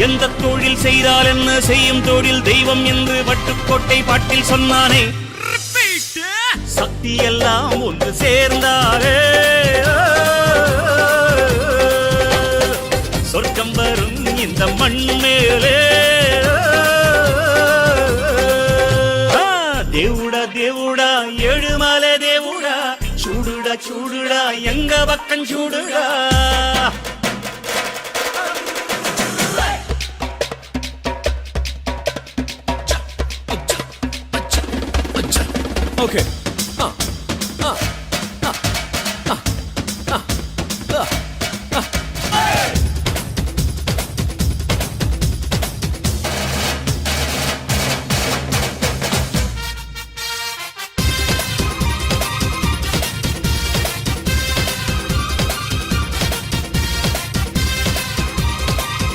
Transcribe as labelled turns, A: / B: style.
A: எந்த தொழில் செய்தால் என்ன செய்யும் தொழில் தெய்வம் என்று வட்டுக்கோட்டை பாட்டில் சொன்னானே. சக்தி எல்லாம் ஒன்று சேர்ந்தாலே சொர்க்கம் வரும் இந்த மண் மேலே. தேவுடா தேவுடா ஏழுமலை தேவுடா, சூடுடா சூடுடா எங்க பக்கம் சூடுடா.
B: Okay.